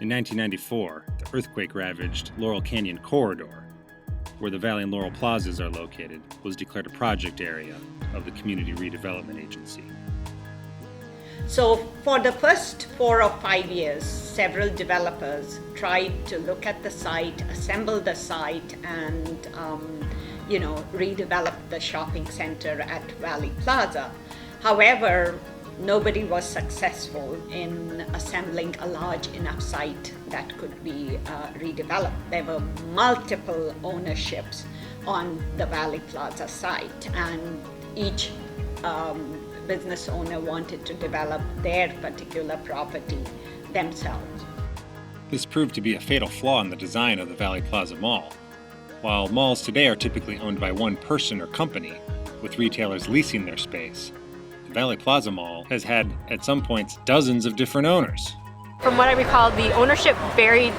In 1994, the earthquake-ravaged Laurel Canyon corridor, where the Valley and Laurel Plazas are located, was declared a project area of the Community Redevelopment Agency. So for the first 4 or 5 years, several developers tried to look at the site, assemble the site, and redevelop the shopping center at Valley Plaza. However, nobody was successful in assembling a large enough site that could be redeveloped. There were multiple ownerships on the Valley Plaza site, and each business owner wanted to develop their particular property themselves. This proved to be a fatal flaw in the design of the Valley Plaza Mall. While malls today are typically owned by one person or company, with retailers leasing their space, the Valley Plaza Mall has had, at some points, dozens of different owners. From what I recall, the ownership varied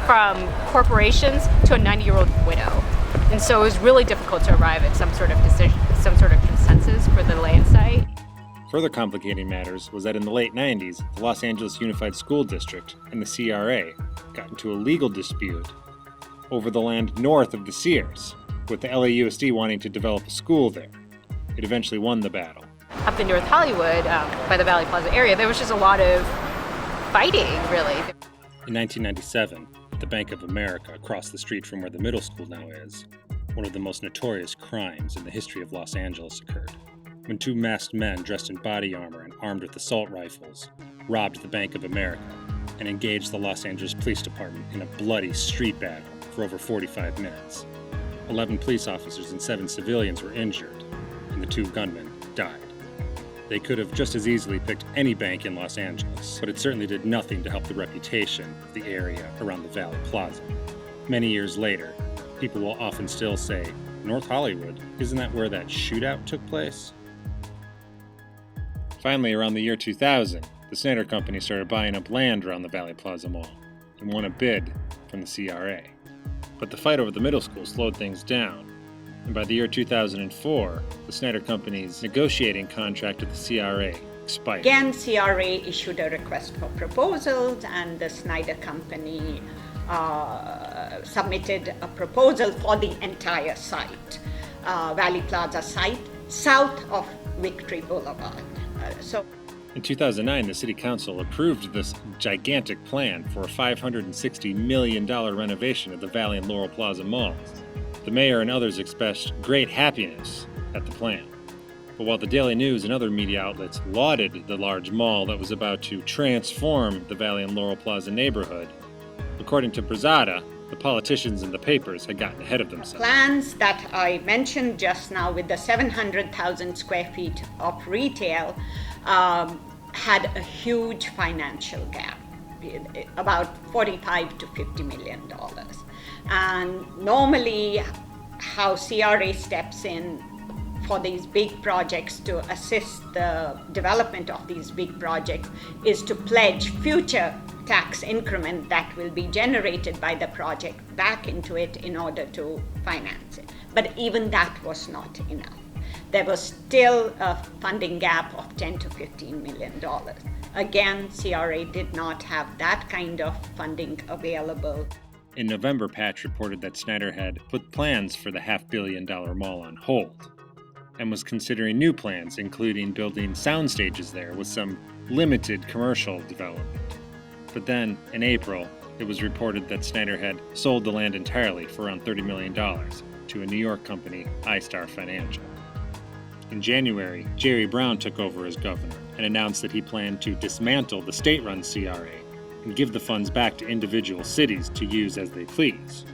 from corporations to a 90-year-old widow. And so it was really difficult to arrive at some sort of decision, some sort of consensus for the land site. Further complicating matters was that in the late 90s, the Los Angeles Unified School District and the CRA got into a legal dispute over the land north of the Sears, with the LAUSD wanting to develop a school there. It eventually won the battle. Up in North Hollywood, by the Valley Plaza area, there was just a lot of fighting, really. In 1997, at the Bank of America across the street from where the middle school now is, one of the most notorious crimes in the history of Los Angeles occurred, when 2 masked men dressed in body armor and armed with assault rifles robbed the Bank of America and engaged the Los Angeles Police Department in a bloody street battle for over 45 minutes. 11 police officers and 7 civilians were injured, and the 2 gunmen died. They could have just as easily picked any bank in Los Angeles, but it certainly did nothing to help the reputation of the area around the Valley Plaza. Many years later, people will often still say, "North Hollywood, isn't that where that shootout took place?" Finally, around the year 2000, the Snyder Company started buying up land around the Valley Plaza Mall and won a bid from the CRA. But the fight over the middle school slowed things down, and by the year 2004, the Snyder Company's negotiating contract with the CRA expired. Again, CRA issued a request for proposals, and the Snyder Company submitted a proposal for the entire site, Valley Plaza site, south of Victory Boulevard. In 2009, the City Council approved this gigantic plan for a $560 million renovation of the Valley and Laurel Plaza malls. The mayor and others expressed great happiness at the plan. But while the Daily News and other media outlets lauded the large mall that was about to transform the Valley and Laurel Plaza neighborhood, according to Brazada, the politicians and the papers had gotten ahead of themselves. Plans that I mentioned just now with the 700,000 square feet of retail had a huge financial gap, about $45 to $50 million. And normally how CRA steps in for these big projects to assist the development of these big projects is to pledge future tax increment that will be generated by the project back into it in order to finance it. But even that was not enough. There was still a funding gap of $10 to $15 million. Again, CRA did not have that kind of funding available. In November, Patch reported that Snyder had put plans for the $500 million mall on hold and was considering new plans, including building sound stages there with some limited commercial development. But then, in April, it was reported that Snyder had sold the land entirely for around $30 million to a New York company, iStar Financial. In January, Jerry Brown took over as governor and announced that he planned to dismantle the state-run CRA and give the funds back to individual cities to use as they please.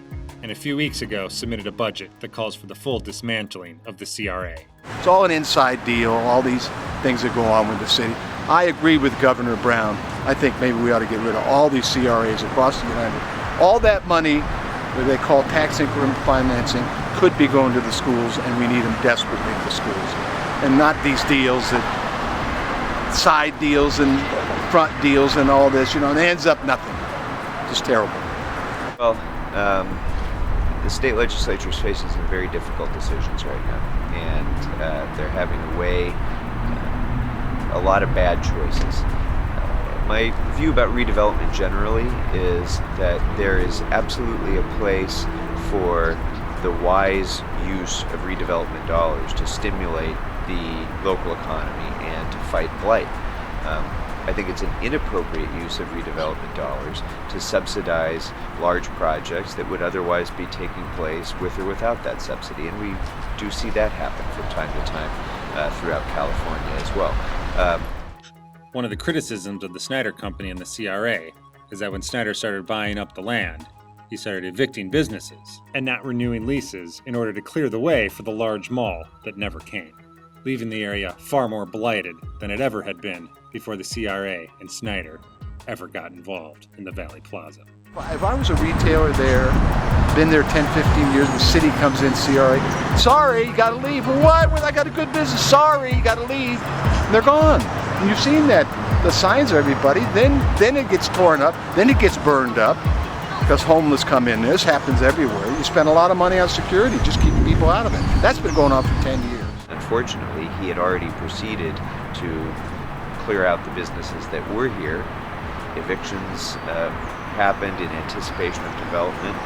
And a few weeks ago submitted a budget that calls for the full dismantling of the CRA. It's all an inside deal, all these things that go on with the city. I agree with Governor Brown. I think maybe we ought to get rid of all these CRAs across the United. All that money that they call tax increment financing could be going to the schools, and we need them desperately in the schools. And not these deals, that side deals and front deals and all this, and it ends up nothing. Just terrible. Well, the state legislature is facing some very difficult decisions right now, and they're having to weigh a lot of bad choices. My view about redevelopment generally is that there is absolutely a place for the wise use of redevelopment dollars to stimulate the local economy and to fight blight. I think it's an inappropriate use of redevelopment dollars to subsidize large projects that would otherwise be taking place with or without that subsidy, and we do see that happen from time to time throughout California as well. One of the criticisms of the Snyder Company and the CRA is that when Snyder started buying up the land, he started evicting businesses and not renewing leases in order to clear the way for the large mall that never came, leaving the area far more blighted than it ever had been before the CRA and Snyder ever got involved in the Valley Plaza. If I was a retailer there, been there 10, 15 years, the city comes in, CRA, sorry, you gotta leave. Well, what? Well, I got a good business, sorry, you gotta leave. And they're gone. And you've seen that. The signs are everybody, then it gets torn up, then it gets burned up, because homeless come in. This happens everywhere. You spend a lot of money on security, just keeping people out of it. That's been going on for 10 years. Unfortunately, he had already proceeded to clear out the businesses that were here. Evictions happened in anticipation of development,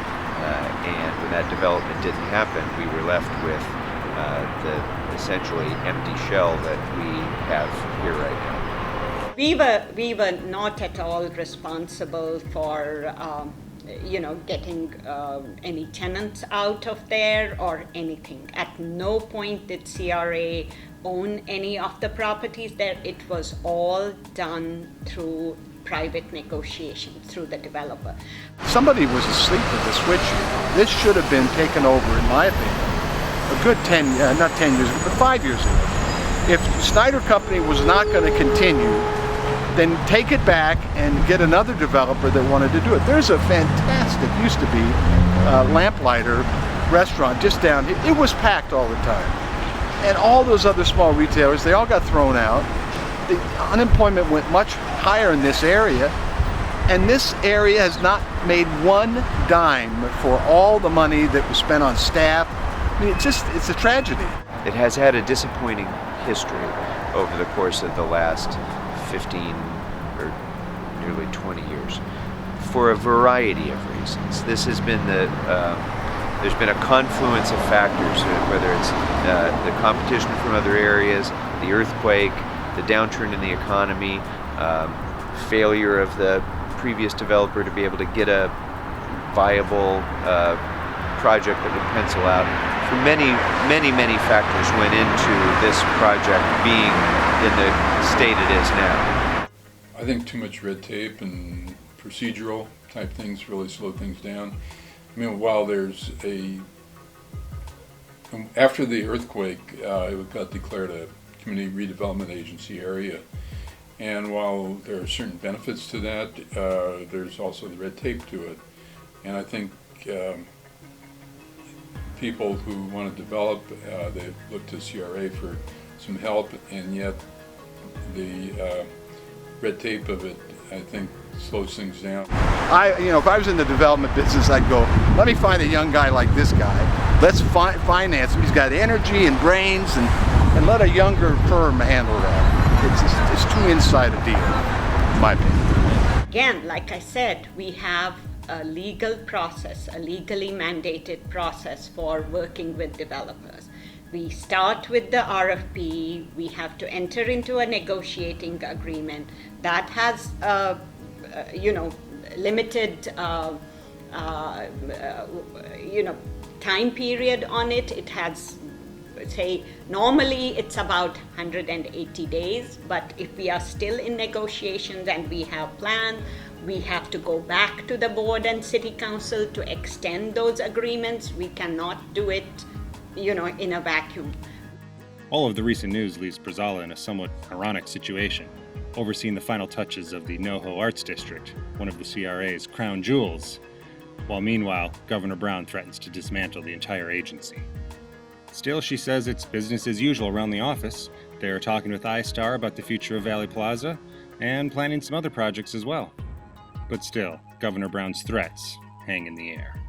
and when that development didn't happen, we were left with the essentially empty shell that we have here right now. We were not at all responsible for getting any tenants out of there or anything. At no point did CRA own any of the properties there. It was all done through private negotiation through the developer. Somebody was asleep with the switch. This should have been taken over, in my opinion, a good 10 years ago, but 5 years ago. If Snyder Company was not going to continue, then take it back and get another developer that wanted to do it. There's a fantastic, used to be, Lamplighter restaurant just down here. It was packed all the time. And all those other small retailers, they all got thrown out. The unemployment went much higher in this area, and this area has not made one dime for all the money that was spent on staff. I mean, it's a tragedy. It has had a disappointing history over the course of the last 15 or nearly 20 years for a variety of reasons. This has been there's been a confluence of factors, whether it's the competition from other areas, the earthquake, the downturn in the economy, failure of the previous developer to be able to get a viable project that would pencil out. For many factors went into this project being in the state it is now. I think too much red tape and procedural type things really slow things down. I mean, while there's after the earthquake, it got declared a community redevelopment agency area. And while there are certain benefits to that, there's also the red tape to it. And I think people who want to develop, they look to CRA for some help, and yet the red tape of it, I think, slows things down. If I was in the development business, I'd go, let me find a young guy like this guy. Let's finance him. He's got energy and brains, and let a younger firm handle that. It's too inside a deal, in my opinion. Again, like I said, we have a legal process, a legally mandated process for working with developers. We start with the RFP, we have to enter into a negotiating agreement that has limited time period on it. It has, say, normally it's about 180 days, but if we are still in negotiations and we have plans, we have to go back to the board and city council to extend those agreements. We cannot do it, in a vacuum. All of the recent news leaves Brazala in a somewhat ironic situation, overseeing the final touches of the NoHo Arts District, one of the CRA's crown jewels, while meanwhile, Governor Brown threatens to dismantle the entire agency. Still, she says it's business as usual around the office. They are talking with iStar about the future of Valley Plaza and planning some other projects as well. But still, Governor Brown's threats hang in the air.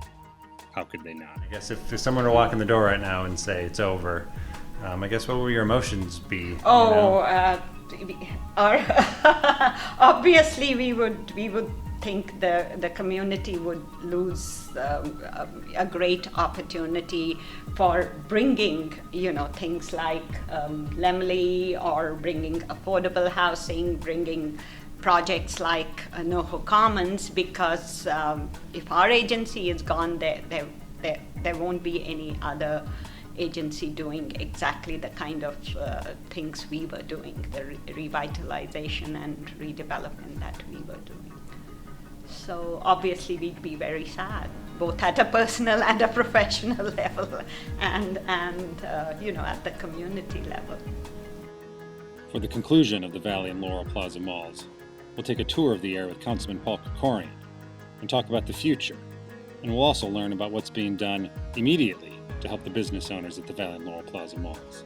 How could they not? I guess if someone were to walk in the door right now and say it's over, I guess what will your emotions be? or obviously we would think the community would lose a great opportunity for bringing, things like Lemley, or bringing affordable housing, bringing projects like NoHo Commons, because if our agency is gone, there won't be any other agency doing exactly the kind of things we were doing, the revitalization and redevelopment that we were doing. So obviously we'd be very sad, both at a personal and a professional level, and at the community level. For the conclusion of the Valley and Laurel Plaza malls, we'll take a tour of the area with Councilman Paul Krikorian and talk about the future. And we'll also learn about what's being done immediately to help the business owners at the Valley and Laurel Plaza malls.